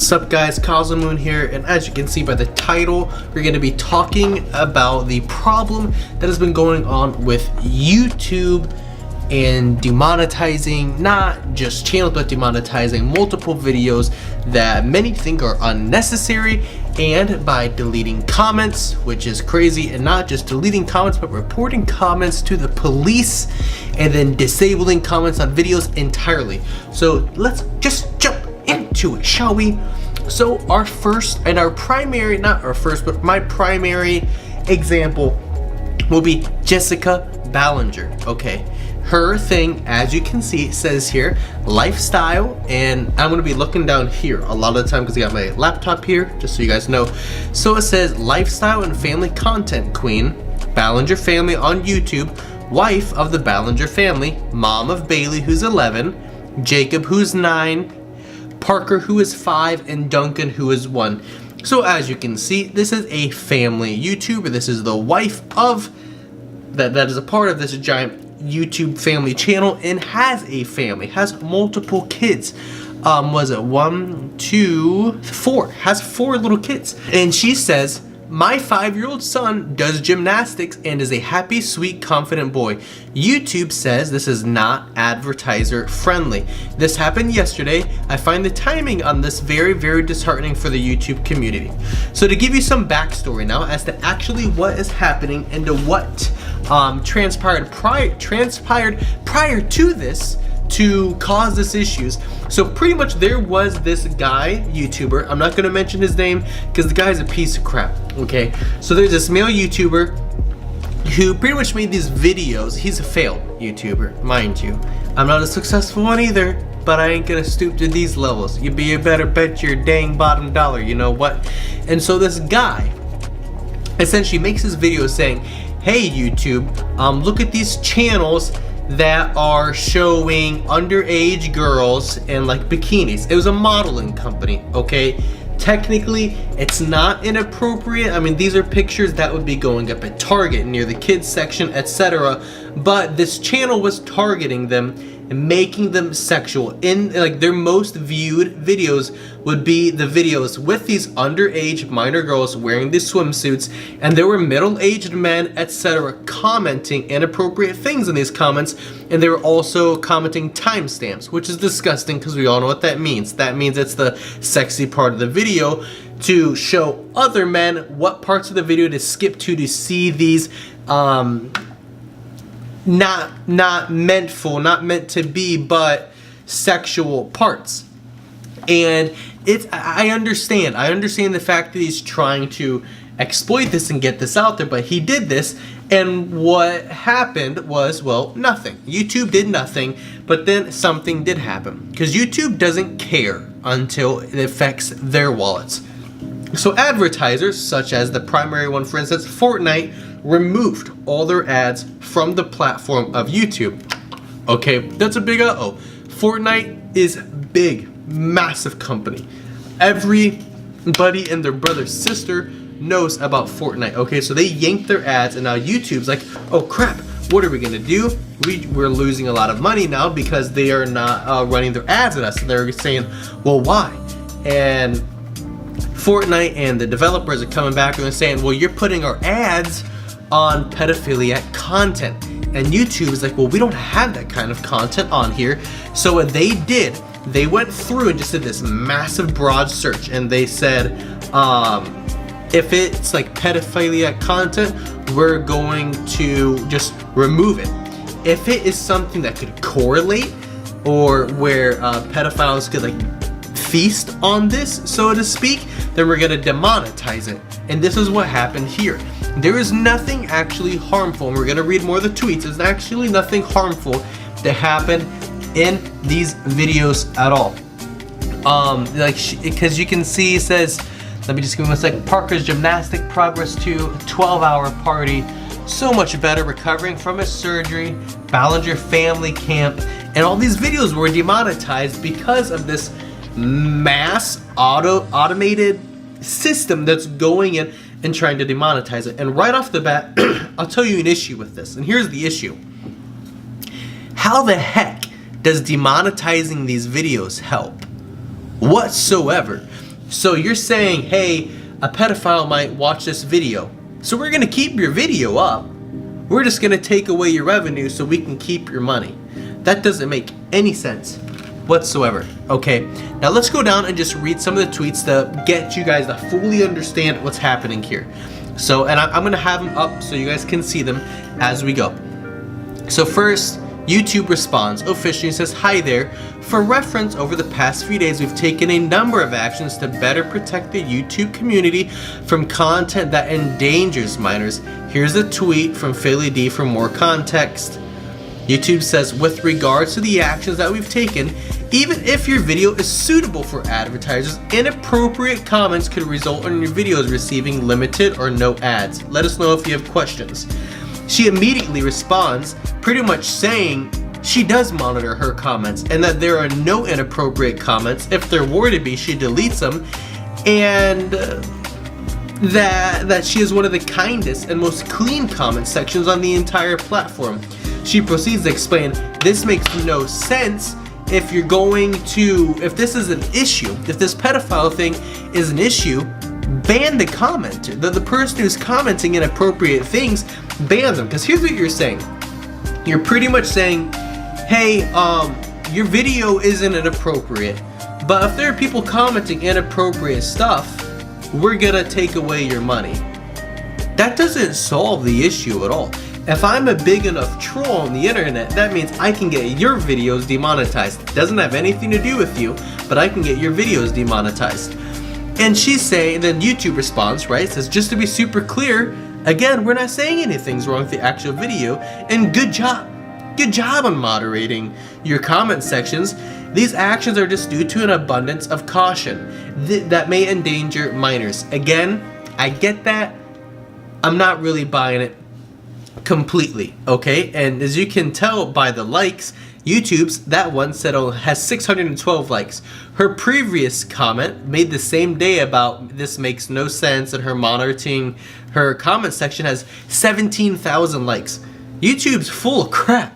What's up guys, Moon here, and as you can see by the title, we're going to be talking about the problem that has been going on with YouTube and demonetizing not just channels but demonetizing multiple videos that many think are unnecessary, and by deleting comments, which is crazy, and not just deleting comments but reporting comments to the police and then disabling comments on videos entirely. So let's just jump into it, shall we? So our first and our primary, not our first, but my primary example will be Jessica Ballinger. Okay, her thing, as you can see, says here lifestyle, and I'm going to be looking down here a lot of the time because I got my laptop here, just so you guys know. So it says lifestyle and family content queen, Ballinger family on YouTube, wife of the Ballinger family, mom of Bailey who's 11, Jacob who's 9, Parker who is 5, and Duncan who is 1. So as you can see, this is a family YouTuber. This is the wife of that is a part of this giant YouTube family channel and has a family, has multiple kids. Was it 1, 2, 4? Has 4 little kids. And she says, my 5-year-old son does gymnastics and is a happy, sweet, confident boy. YouTube says this is not advertiser friendly. This happened yesterday. I find the timing on this very, very disheartening for the YouTube community. So to give you some backstory now as to actually what is happening and to what transpired prior to this to cause this issues. So pretty much there was this guy, YouTuber, I'm not going to mention his name because the guy's a piece of crap, okay? So there's this male YouTuber who pretty much made these videos. He's a failed YouTuber, mind you. I'm not a successful one either, but I ain't gonna stoop to these levels. You better bet your dang bottom dollar, you know what? And so this guy essentially makes his video saying, hey YouTube, look at these channels that are showing underage girls in like bikinis. It was a modeling company, okay? Technically, it's not inappropriate. I mean, these are pictures that would be going up at Target near the kids section, etc. But this channel was targeting them and making them sexual. In like their most viewed videos would be the videos with these underage minor girls wearing these swimsuits, and there were middle-aged men, etc., commenting inappropriate things in these comments, and they were also commenting timestamps, which is disgusting because we all know what that means. That means it's the sexy part of the video to show other men what parts of the video to skip to see these not meant to be, but sexual parts. And I understand the fact that he's trying to exploit this and get this out there, but he did this, and what happened was, well, nothing. YouTube did nothing, but then something did happen, because YouTube doesn't care until it affects their wallets. So advertisers, such as the primary one, for instance, Fortnite, removed all their ads from the platform of YouTube. Okay, that's a big uh-oh. Fortnite is big, massive company. Everybody and their brother, sister knows about Fortnite. Okay, so they yanked their ads, and now YouTube's like, oh crap, what are we gonna do? We're losing a lot of money now because they are not running their ads at us. So they're saying, well, why? And Fortnite and the developers are coming back and they're saying, well, you're putting our ads on pedophiliac content. And YouTube is like, well, we don't have that kind of content on here. So what they did, they went through and just did this massive broad search, and they said, if it's like pedophiliac content, we're going to just remove it. If it is something that could correlate or where pedophiles could like feast on this, so to speak, then we're gonna demonetize it. And this is what happened here. There is nothing actually harmful, and we're gonna read more of the tweets. There's actually nothing harmful that happened in these videos at all. Because you can see, it says, let me just give you a second. Parker's gymnastic progress to 12-hour party. So much better, recovering from his surgery. Ballinger family camp, and all these videos were demonetized because of this mass automated system that's going in and trying to demonetize it. And right off the bat, I'll tell you an issue with this, and here's the issue. How the heck does demonetizing these videos help? Whatsoever. So you're saying, hey, a pedophile might watch this video, so we're gonna keep your video up. We're just gonna take away your revenue so we can keep your money. That doesn't make any sense whatsoever. Okay, now let's go down and just read some of the tweets to get you guys to fully understand what's happening here. So, and I'm gonna have them up so you guys can see them as we go. So first, YouTube responds officially and says, hi there. For reference, over the past few days, we've taken a number of actions to better protect the YouTube community from content that endangers minors. Here's a tweet from Philly D for more context. YouTube says, with regards to the actions that we've taken, even if your video is suitable for advertisers, inappropriate comments could result in your videos receiving limited or no ads. Let us know if you have questions. She immediately responds, pretty much saying she does monitor her comments and that there are no inappropriate comments. If there were to be, she deletes them, and that she is one of the kindest and most clean comment sections on the entire platform. She proceeds to explain, this makes no sense. If this is an issue, if this pedophile thing is an issue, ban the commenter. The person who's commenting inappropriate things, ban them. Because here's what you're saying. You're pretty much saying, hey, your video isn't inappropriate, but if there are people commenting inappropriate stuff, we're gonna take away your money. That doesn't solve the issue at all. If I'm a big enough troll on the internet, that means I can get your videos demonetized. It doesn't have anything to do with you, but I can get your videos demonetized. And she's saying, then YouTube responds, right? Says, just to be super clear, again, we're not saying anything's wrong with the actual video, and good job. Good job on moderating your comment sections. These actions are just due to an abundance of caution that may endanger minors. Again, I get that. I'm not really buying it completely, okay? And as you can tell by the likes, YouTube's, that one said has 612 likes. Her previous comment made the same day about this makes no sense, and her monitoring her comment section has 17,000 likes. YouTube's full of crap,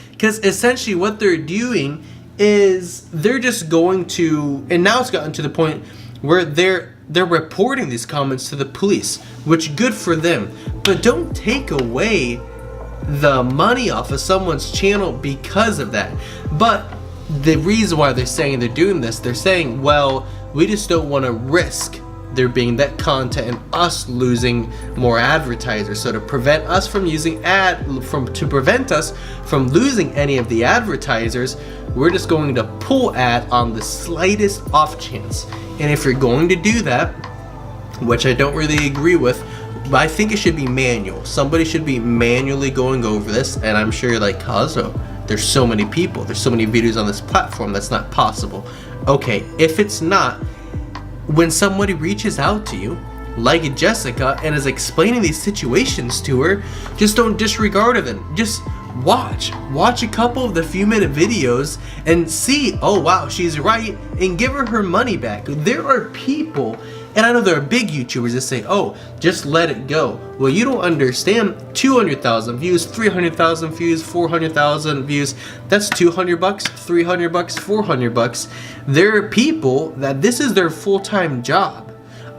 because essentially what they're doing is they're just going to, and now it's gotten to the point where they're reporting these comments to the police, which good for them, but don't take away the money off of someone's channel because of that. But the reason why they're saying they're doing this, they're saying, well, we just don't want to risk there being that content and us losing more advertisers. So to prevent us from losing any of the advertisers, we're just going to pull ad on the slightest off chance. And if you're going to do that, which I don't really agree with, but I think it should be manual. Somebody should be manually going over this, and I'm sure you're like, Kazo, there's so many people, there's so many videos on this platform, that's not possible. Okay, if it's not, when somebody reaches out to you, like Jessica, and is explaining these situations to her, just don't disregard her then. Just watch a couple of the few minute videos and see, oh wow, she's right, and give her money back. There are people, and I know there are big YouTubers that say, oh, just let it go. Well, you don't understand. 200,000 views, 300,000 views, 400,000 views, that's $200, $300, $400. There are people that this is their full-time job.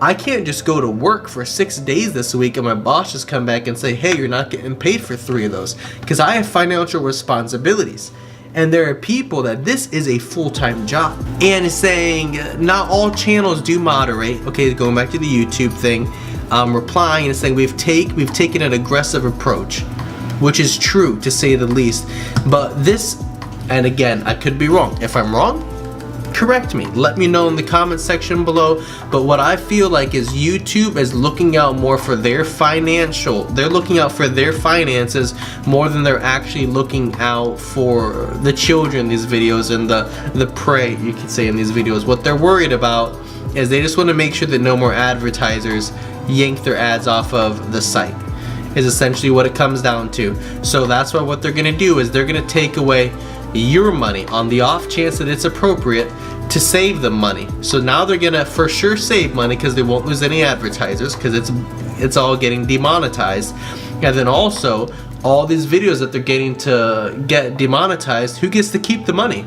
I can't just go to work for 6 days this week and my boss just come back and say, hey, you're not getting paid for 3 of those, because I have financial responsibilities. And there are people that this is a full-time job. And saying not all channels do moderate. Okay, going back to the YouTube thing, replying and saying we've taken an aggressive approach, which is true to say the least. But this, and again, I could be wrong. If I'm wrong, correct me, let me know in the comment section below. But what I feel like is YouTube is looking out more for they're looking out for their finances more than they're actually looking out for the children in these videos and the prey, you could say, in these videos. What they're worried about is they just want to make sure that no more advertisers yank their ads off of the site, is essentially what it comes down to. So that's why what they're going to do is they're going to take away your money on the off chance that it's appropriate to save them money. So now they're gonna for sure save money because they won't lose any advertisers, because it's all getting demonetized. And then also all these videos that they're getting to get demonetized, who gets to keep the money?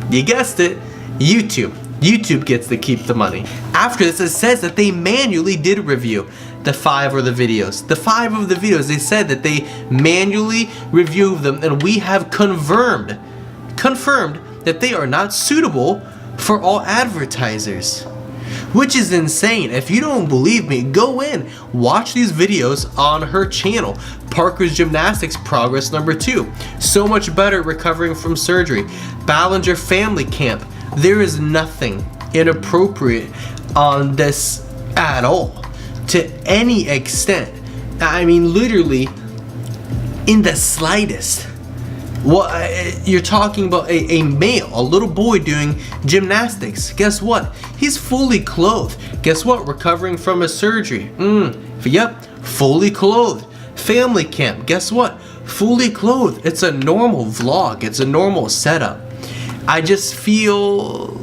You guessed it, YouTube. YouTube gets to keep the money. after this, it says that they manually did review the 5 of the videos. The 5 of the videos, they said that they manually reviewed them, and we have confirmed that they are not suitable for all advertisers. Which is insane. If you don't believe me, go in, watch these videos on her channel. Parker's Gymnastics Progress number 2. So much better recovering from surgery. Ballinger Family Camp. There is nothing inappropriate on this at all, to any extent. I mean, literally, in the slightest. Well, you're talking about a male, a little boy doing gymnastics. Guess what? He's fully clothed. Guess what? Recovering from a surgery. Yep, fully clothed. Family camp. Guess what? Fully clothed. It's a normal vlog. It's a normal setup. I just feel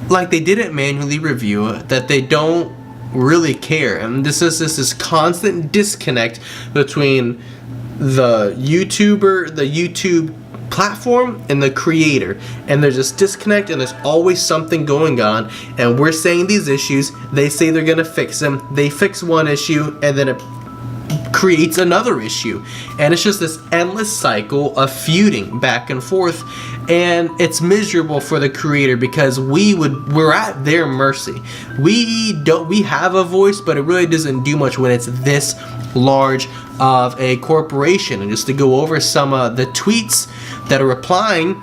like they didn't manually review it, that they don't really care. And this is this constant disconnect between the YouTuber, the YouTube platform, and the creator, and there's this disconnect, and there's always something going on, and we're saying these issues, they say they're gonna fix them, they fix one issue, and then it creates another issue, and it's just this endless cycle of feuding back and forth, and it's miserable for the creator because we're at their mercy. We have a voice, but it really doesn't do much when it's this large of a corporation. And just to go over some of the tweets that are replying,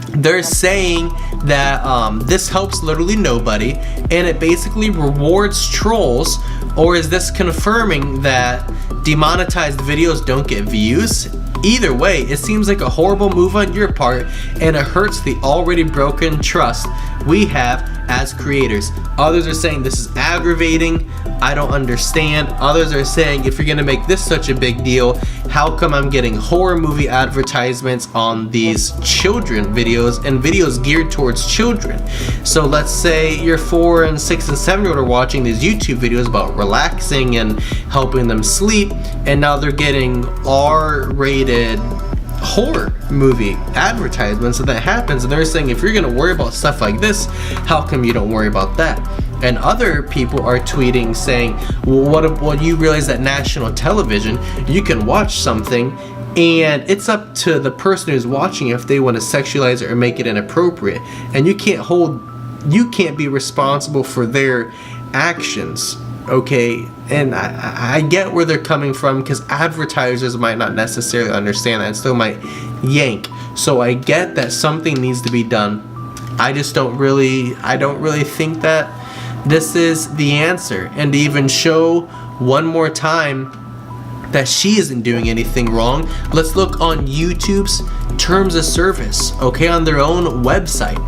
they're saying that this helps literally nobody, and it basically rewards trolls. Or is this confirming that demonetized videos don't get views? Either way, it seems like a horrible move on your part, and it hurts the already broken trust we have as creators. Others are saying this is aggravating. I don't understand. Others are saying, if you're gonna make this such a big deal, how come I'm getting horror movie advertisements on these children videos and videos geared towards children? So let's say your 4 and 6 and 7-year-old are watching these YouTube videos about relaxing and helping them sleep, and now they're getting R-rated horror movie advertisements, and that happens, and they're saying, if you're gonna worry about stuff like this, how come you don't worry about that? And other people are tweeting saying, well, what you realize that national television, you can watch something and it's up to the person who's watching if they want to sexualize it or make it inappropriate, and you can't be responsible for their actions. Okay, and I get where they're coming from, because advertisers might not necessarily understand that and still might yank. So I get that something needs to be done. I don't really think that this is the answer. And to even show one more time that she isn't doing anything wrong, let's look on YouTube's terms of service, okay, on their own website.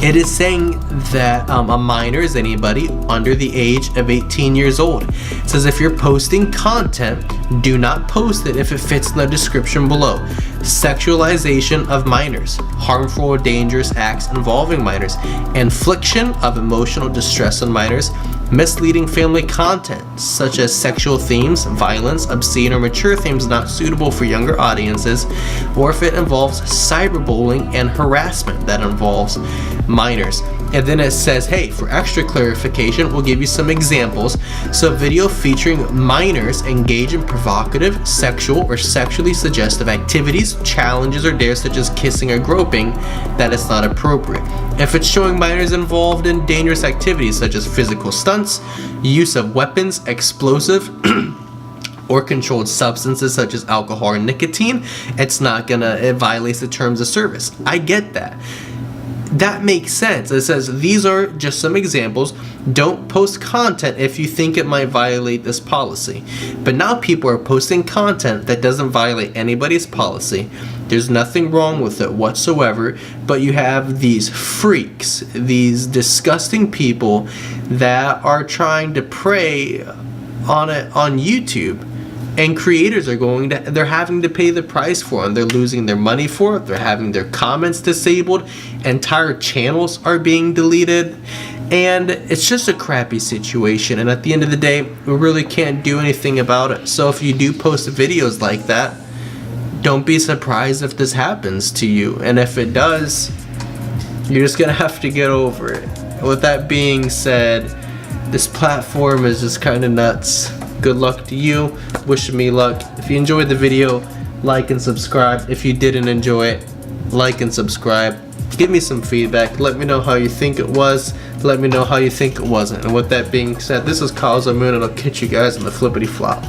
It is saying that a minor is anybody under the age of 18 years old. It says if you're posting content, do not post it if it fits in the description below. Sexualization of minors, harmful or dangerous acts involving minors, infliction of emotional distress on minors, misleading family content such as sexual themes, violence, obscene or mature themes not suitable for younger audiences, or if it involves cyberbullying and harassment that involves minors. And then it says, hey, for extra clarification, we'll give you some examples. So video featuring minors engage in provocative, sexual, or sexually suggestive activities, challenges, or dares such as kissing or groping, that is not appropriate. If it's showing minors involved in dangerous activities such as physical stunts, use of weapons, explosive, or controlled substances such as alcohol or nicotine, it violates the terms of service. I get that. That makes sense. It says these are just some examples. Don't post content if you think it might violate this policy. But now people are posting content that doesn't violate anybody's policy. There's nothing wrong with it whatsoever, but you have these freaks, these disgusting people that are trying to prey on it on YouTube. And creators they're having to pay the price for it. They're losing their money for it. They're having their comments disabled. Entire channels are being deleted. And it's just a crappy situation. And at the end of the day, we really can't do anything about it. So if you do post videos like that, don't be surprised if this happens to you. And if it does, you're just gonna have to get over it. with that being said, this platform is just kind of nuts. Good luck to you. Wishing me luck. If you enjoyed the video, like and subscribe. If you didn't enjoy it, like and subscribe. Give me some feedback. Let me know how you think it was. Let me know how you think it wasn't. And with that being said, this is Cosmo Moon, and I'll catch you guys in the flippity flop.